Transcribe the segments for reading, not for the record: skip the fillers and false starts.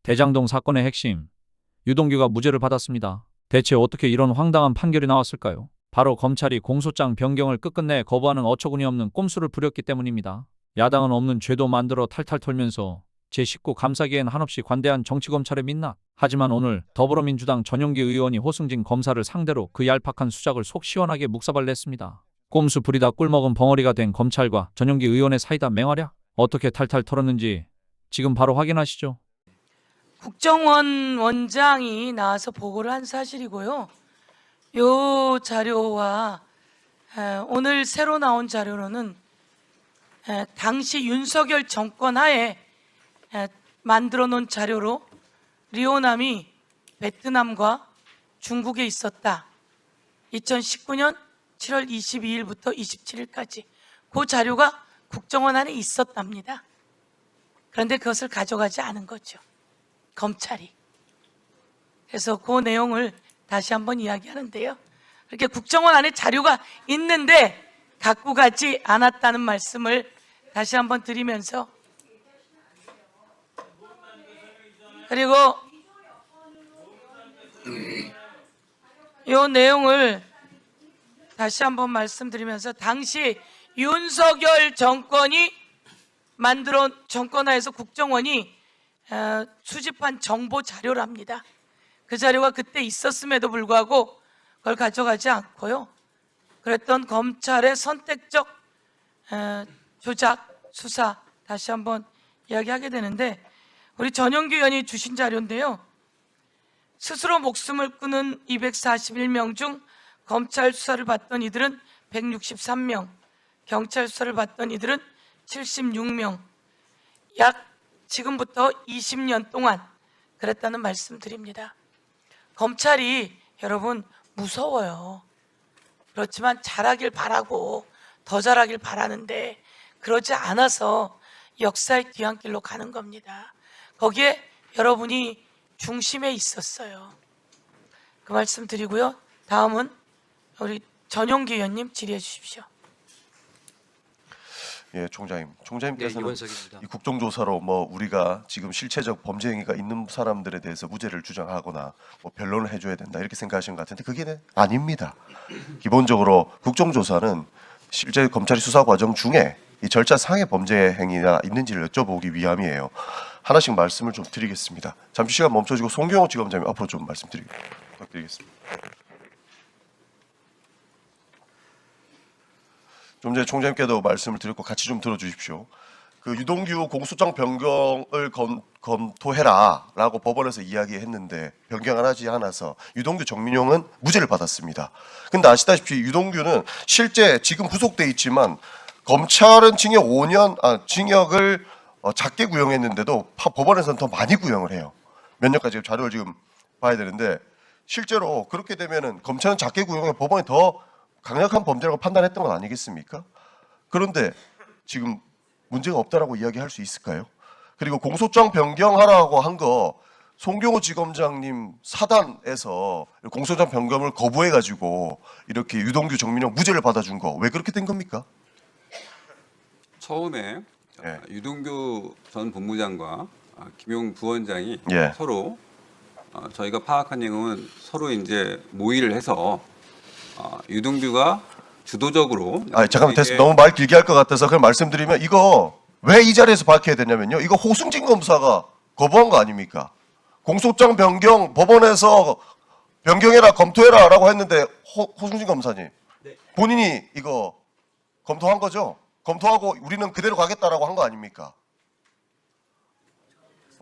대장동 사건의 핵심, 유동규가 무죄를 받았습니다. 대체 어떻게 이런 황당한 판결이 나왔을까요? 바로 검찰이 공소장 변경을 끝끝내 거부하는 어처구니 없는 꼼수를 부렸기 때문입니다. 야당은 없는 죄도 만들어 탈탈 털면서 제19 감사기엔 한없이 관대한 정치검찰의 민낯. 하지만 오늘 더불어민주당 전용기 의원이 호승진 검사를 상대로 그 얄팍한 수작을 속 시원하게 묵사발냈습니다. 꼼수 부리다 꿀먹은 벙어리가 된 검찰과 전용기 의원의 사이다 맹활약? 어떻게 탈탈 털었는지 지금 바로 확인하시죠. 국정원 원장이 나와서 보고를 한 사실이고요. 요 자료와 오늘 새로 나온 자료로는 당시 윤석열 정권 하에 만들어 놓은 자료로 리오남이 베트남과 중국에 있었다. 2019년 7월 22일부터 27일까지 그 자료가 국정원 안에 있었답니다. 그런데 그것을 가져가지 않은 거죠, 검찰이. 그래서 그 내용을 다시 한번 이야기하는데요. 이렇게 국정원 안에 자료가 있는데 갖고 가지 않았다는 말씀을 다시 한번 드리면서, 그리고 이 내용을 다시 한번 말씀드리면서, 당시 윤석열 정권이 만들어 정권하에서 국정원이 수집한 정보 자료랍니다. 그 자료가 그때 있었음에도 불구하고 그걸 가져가지 않고요, 그랬던 검찰의 선택적 조작 수사 다시 한번 이야기하게 되는데, 우리 전용기 의원이 주신 자료인데요. 스스로 목숨을 끊은 241명 중 검찰 수사를 받던 이들은 163명, 경찰 수사를 받던 이들은 76명, 약 지금부터 20년 동안 그랬다는 말씀 드립니다. 검찰이 여러분 무서워요. 그렇지만 잘하길 바라고 더 잘하길 바라는데 그러지 않아서 역사의 뒤안길로 가는 겁니다. 거기에 여러분이 중심에 있었어요. 그 말씀 드리고요. 다음은 우리 전용기 의원님 질의해 주십시오. 예, 총장님께서는 이원석입니다. 이 국정조사로 우리가 지금 실체적 범죄 행위가 있는 사람들에 대해서 무죄를 주장하거나 변론을 해줘야 된다 이렇게 생각하시는 것 같은데 그게 아닙니다. 기본적으로 국정조사는 실제 검찰이 수사 과정 중에 이 절차상의 범죄 행위가 있는지를 여쭤보기 위함이에요. 하나씩 말씀을 좀 드리겠습니다. 잠시 시간 멈춰주고 송경호 지검장님 앞으로 좀 부탁드리겠습니다. 좀 전에 총장님께도 말씀을 드렸고 같이 좀 들어주십시오. 그 유동규 공소장 변경을 검토해라라고 법원에서 이야기했는데 변경을 하지 않아서 유동규 정민용은 무죄를 받았습니다. 근데 아시다시피 유동규는 실제 지금 구속돼 있지만 검찰은 징역 5년, 징역을 작게 구형했는데도 법원에서는 더 많이 구형을 해요. 몇 년까지 자료를 지금 봐야 되는데 실제로 그렇게 되면은 검찰은 작게 구형해 법원이 더 강력한 범죄라고 판단했던 건 아니겠습니까? 그런데 지금 문제가 없다라고 이야기할 수 있을까요? 그리고 공소장 변경하라고 한 거 송경호 지검장님 사단에서 공소장 변경을 거부해가지고 이렇게 유동규 정민용 무죄를 받아준 거 왜 그렇게 된 겁니까? 처음에 예. 유동규 전 본부장과 김용 부원장이 예. 서로 저희가 파악한 내용은 서로 이제 모의를 해서 유동규가 주도적으로 잠깐만 됐습니다. 너무 말 길게 할 것 같아서 그냥 말씀드리면 이거 왜 이 자리에서 밝혀야 되냐면요. 이거 호승진 검사가 거부한 거 아닙니까? 공소장 변경 법원에서 변경해라 검토해라라고 했는데 호승진 검사님 본인이 이거 검토한 거죠? 검토하고 우리는 그대로 가겠다라고 한 거 아닙니까?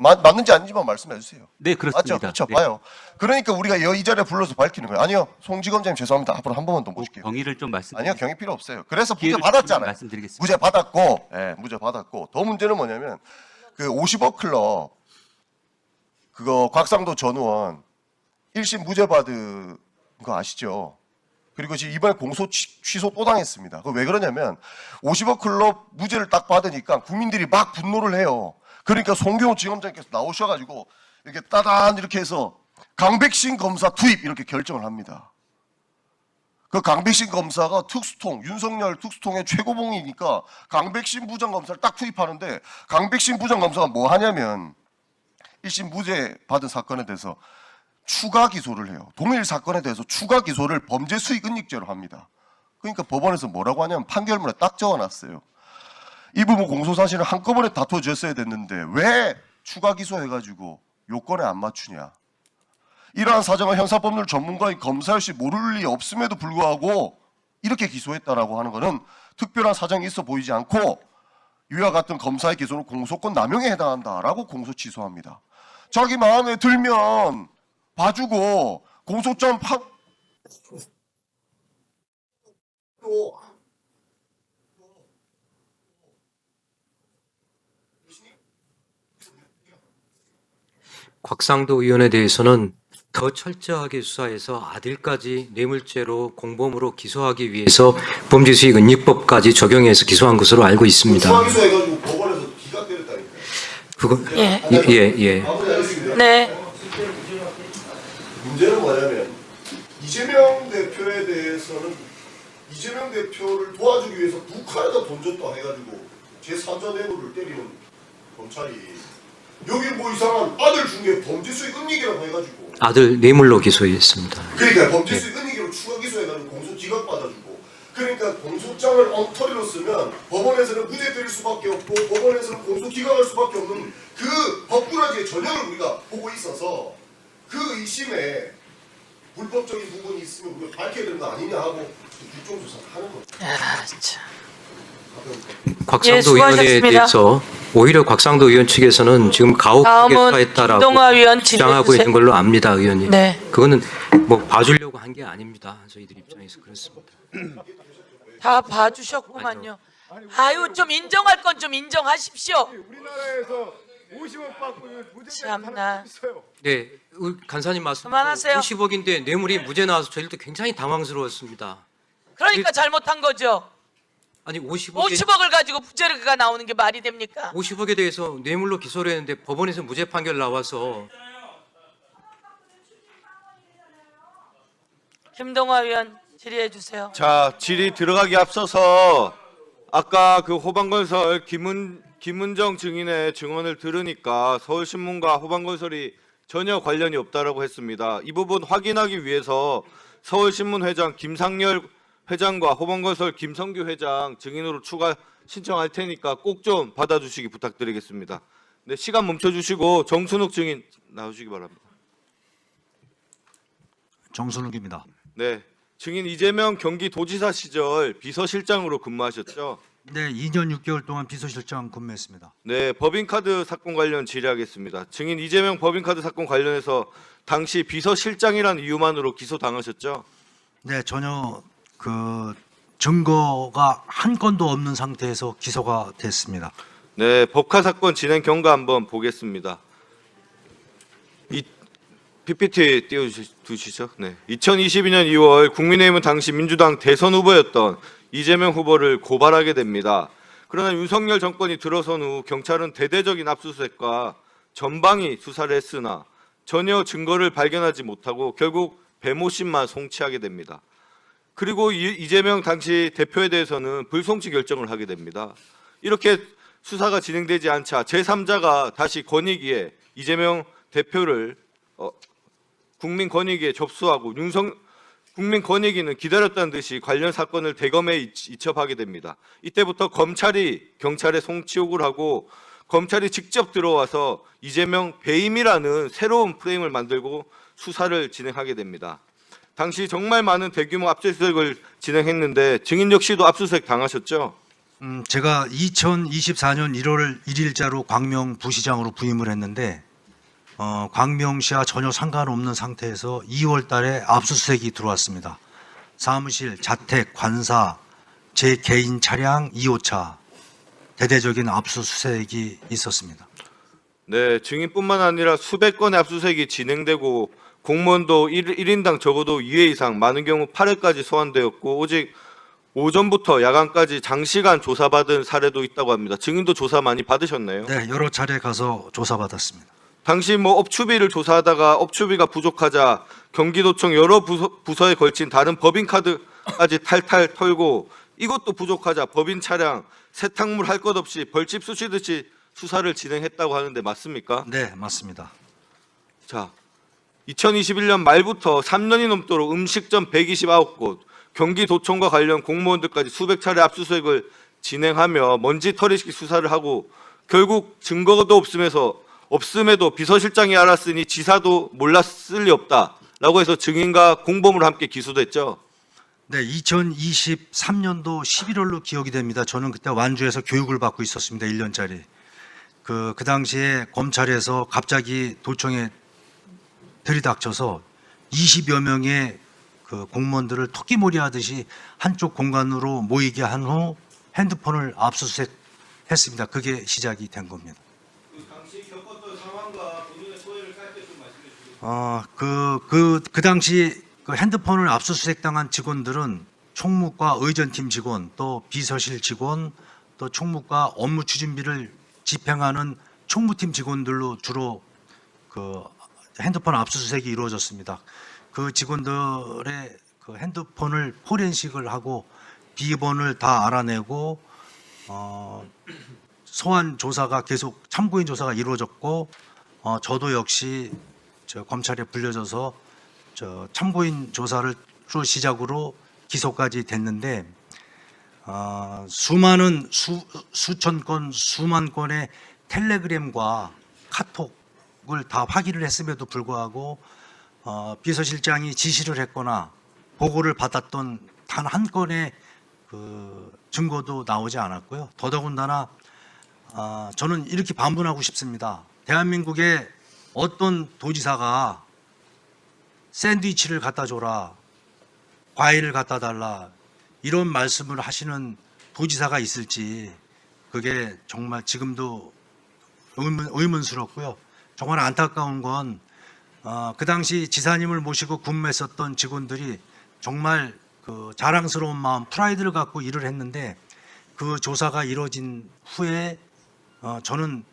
맞는지 아닌지만 말씀해 주세요. 네, 그렇습니다. 맞죠? 그렇죠. 네. 봐요. 그러니까 우리가 이 자리에 불러서 밝히는 거예요. 아니요. 송 지검장님 죄송합니다. 앞으로 한 번만 더 모실게요. 경위를 좀 아니요. 경위 필요 없어요. 그래서 무죄 기회를 받았잖아요. 말씀드리겠습니다. 무죄 받았고, 예, 무죄 받았고. 더 문제는 뭐냐면 그 50억 클럽 그거 곽상도 전 의원 1심 무죄 받은 거 아시죠? 그리고 지금 이번에 공소 취소 또 당했습니다. 그거 왜 그러냐면 50억 클럽 무죄를 딱 받으니까 국민들이 막 분노를 해요. 그러니까 송경호 지검장께서 나오셔가지고 이렇게 따단 이렇게 해서 강백신 검사 투입 이렇게 결정을 합니다. 그 강백신 검사가 특수통, 윤석열 특수통의 최고봉이니까 강백신 부장검사를 딱 투입하는데 강백신 부장검사가 뭐 하냐면 1심 무죄 받은 사건에 대해서 추가 기소를 해요. 동일 사건에 대해서 추가 기소를 범죄 수익 은닉죄로 합니다. 그러니까 법원에서 뭐라고 하냐면 판결문에 딱 적어놨어요. 이 부분 공소사실을 한꺼번에 다퉈줬어야 됐는데 왜 추가 기소해가지고 요건에 안 맞추냐. 이러한 사정을 형사법률 전문가인 검사일시 모를 리 없음에도 불구하고 이렇게 기소했다라고 하는 것은 특별한 사정이 있어 보이지 않고 위와 같은 검사의 기소는 공소권 남용에 해당한다라고 공소 취소합니다. 자기 마음에 들면 봐주고 공소장 곽상도 의원에 대해서는 더 철저하게 수사해서 아들까지 뇌물죄로 공범으로 기소하기 위해서 범죄수익 은닉법까지 적용해서 기소한 것으로 알고 있습니다. 추가 기소해가지고 법원에서 기각 때렸다니까요. 그거 예. 예. 마무리하겠습니다. 네. 문제는 뭐냐면 이재명 대표에 대해서는 이재명 대표를 도와주기 위해서 북한에다 돈 줬다 해가지고 제3자 뇌물을 때리는 검찰이 여기 뭐 이상한 아들 중에 범죄 수익 은닉이라고 해가지고 아들 뇌물로 기소했습니다. 그러니까 범죄 수익 은닉으로 추가 기소해가지고 공소 기각 받아주고 그러니까 공소장을 엉터리로 쓰면 법원에서는 무죄 때릴 수밖에 없고 법원에서는 공소 기각할 수밖에 없는 그 법꾸라지의 전형을 우리가 보고 있어서 그 의심에 불법적인 부분이 있으면 우리가 밝혀야 되는 거 아니냐 하고 국정조사를 하는 거죠. 야, 참. 곽상도 예, 수고하셨습니다. 의원에 대해서 오히려 곽상도 의원 측에서는 지금 가혹하게 다음은 처했다라고 김동화 의원 주장하고 질의해 있는 걸로 압니다, 의원님. 네. 그거는 뭐 봐주려고 한 게 아닙니다. 저희들 입장에서 그렇습니다. 다 봐주셨구만요. 아유, 좀 인정할 건 좀 인정하십시오. 우리나라에서 50억 받고 무죄 참나. 있어요. 네, 간사님 말씀. 그만하세요. 50억인데 뇌물이 무죄 나와서 저희들도 굉장히 당황스러웠습니다. 그러니까 잘못한 거죠. 아니 50억을 가지고 무죄가 나오는 게 말이 됩니까? 50억에 대해서 뇌물로 기소를 했는데 법원에서 무죄 판결 나와서 김동화 의원 질의해 주세요. 자, 질의 들어가기 앞서서 아까 그 호방건설 김은정 증인의 증언을 들으니까 서울신문과 호방건설이 전혀 관련이 없다라고 했습니다. 이 부분 확인하기 위해서 서울신문 회장 김상열 회장과 호방건설 김성규 회장 증인으로 추가 신청할 테니까 꼭 좀 받아주시기 부탁드리겠습니다. 네, 시간 멈춰주시고 정순욱 증인 나오시기 바랍니다. 정순욱입니다. 네, 증인 이재명 경기도지사 시절 비서실장으로 근무하셨죠? 네, 2년 6개월 동안 비서실장 근무했습니다. 네, 법인카드 사건 관련 질의하겠습니다. 증인 이재명 법인카드 사건 관련해서 당시 비서실장이라는 이유만으로 기소당하셨죠? 네, 전혀 그 증거가 한 건도 없는 상태에서 기소가 됐습니다. 네, 법카 사건 진행 경과 한번 보겠습니다. 이 PPT 띄워주시죠. 네, 2022년 2월 국민의힘은 당시 민주당 대선 후보였던 이재명 후보를 고발하게 됩니다. 그러나 윤석열 정권이 들어선 후 경찰은 대대적인 압수수색과 전방위 수사를 했으나 전혀 증거를 발견하지 못하고 결국 배모씨만 송치하게 됩니다. 그리고 이재명 당시 대표에 대해서는 불송치 결정을 하게 됩니다. 이렇게 수사가 진행되지 않자 제3자가 다시 권익위에 이재명 대표를 국민권익위에 접수하고 국민권익위는 기다렸다는 듯이 관련 사건을 대검에 이첩하게 됩니다. 이때부터 검찰이 경찰에 송치 요구를 하고 검찰이 직접 들어와서 이재명 배임이라는 새로운 프레임을 만들고 수사를 진행하게 됩니다. 당시 정말 많은 대규모 압수수색을 진행했는데 증인 역시도 압수수색 당하셨죠? 제가 2024년 1월 1일자로 광명 부시장으로 부임을 했는데 광명시와 전혀 상관없는 상태에서 2월 달에 압수수색이 들어왔습니다. 사무실, 자택, 관사, 제 개인 차량 2호차 대대적인 압수수색이 있었습니다. 네, 증인뿐만 아니라 수백 건의 압수수색이 진행되고 공무원도 1인당 적어도 2회 이상, 많은 경우 8회까지 소환되었고 오직 오전부터 야간까지 장시간 조사받은 사례도 있다고 합니다. 증인도 조사 많이 받으셨나요? 네, 여러 차례 가서 조사받았습니다. 당시 업추비를 조사하다가 업추비가 부족하자 경기도청 여러 부서에 걸친 다른 법인카드까지 탈탈 털고 이것도 부족하자 법인 차량, 세탁물 할 것 없이 벌집 쑤시듯이 수사를 진행했다고 하는데 맞습니까? 네, 맞습니다. 자, 2021년 말부터 3년이 넘도록 음식점 129곳, 경기도청과 관련 공무원들까지 수백 차례 압수수색을 진행하며 먼지털이식 수사를 하고 결국 증거도 없음에도 비서실장이 알았으니 지사도 몰랐을 리 없다라고 해서 증인과 공범으로 함께 기소됐죠. 네, 2023년도 11월로 기억이 됩니다. 저는 그때 완주에서 교육을 받고 있었습니다. 1년짜리. 그 당시에 검찰에서 갑자기 도청에 들이닥쳐서 20여 명의 그 공무원들을 토끼몰이 하듯이 한쪽 공간으로 모이게 한 후 핸드폰을 압수수색했습니다. 그게 시작이 된 겁니다. 그 당시 겪었던 상황과 본인의 소회를 짧게 좀 말씀해 주세요. 그 당시 그 핸드폰을 압수수색당한 직원들은 총무과 의전팀 직원, 또 비서실 직원, 또 총무과 업무 추진비를 집행하는 총무팀 직원들로 주로 그 핸드폰 압수수색이 이루어졌습니다. 그 직원들의 그 핸드폰을 포렌식을 하고 비번을 다 알아내고 소환 조사가 계속 참고인 조사가 이루어졌고 저도 역시 검찰에 불려져서 참고인 조사를 주 시작으로 기소까지 됐는데 수천 건 수만 건의 텔레그램과 카톡을 다 확인을 했음에도 불구하고 비서실장이 지시를 했거나 보고를 받았던 단 한 건의 그 증거도 나오지 않았고요. 더더군다나 저는 이렇게 반문하고 싶습니다. 대한민국의 어떤 도지사가 샌드위치를 갖다 줘라, 과일을 갖다 달라 이런 말씀을 하시는 도지사가 있을지 그게 정말 지금도 의문스럽고요. 정말 안타까운 건 그 당시 지사님을 모시고 근무했었던 직원들이 정말 그 자랑스러운 마음, 프라이드를 갖고 일을 했는데 그 조사가 이루어진 후에 저는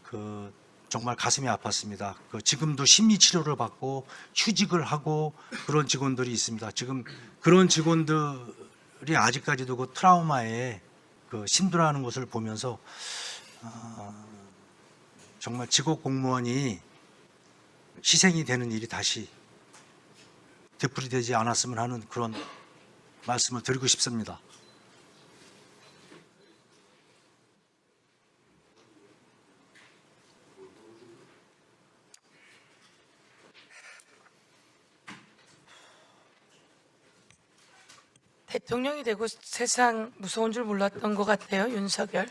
그 정말 가슴이 아팠습니다. 그 지금도 심리 치료를 받고 휴직을 하고 그런 직원들이 있습니다. 지금 그런 직원들이 아직까지도 그 트라우마에 그 힘들어하는 것을 보면서 정말 직업 공무원이 희생이 되는 일이 다시 되풀이되지 않았으면 하는 그런 말씀을 드리고 싶습니다. 대통령이 되고 세상 무서운 줄 몰랐던 것 같아요, 윤석열.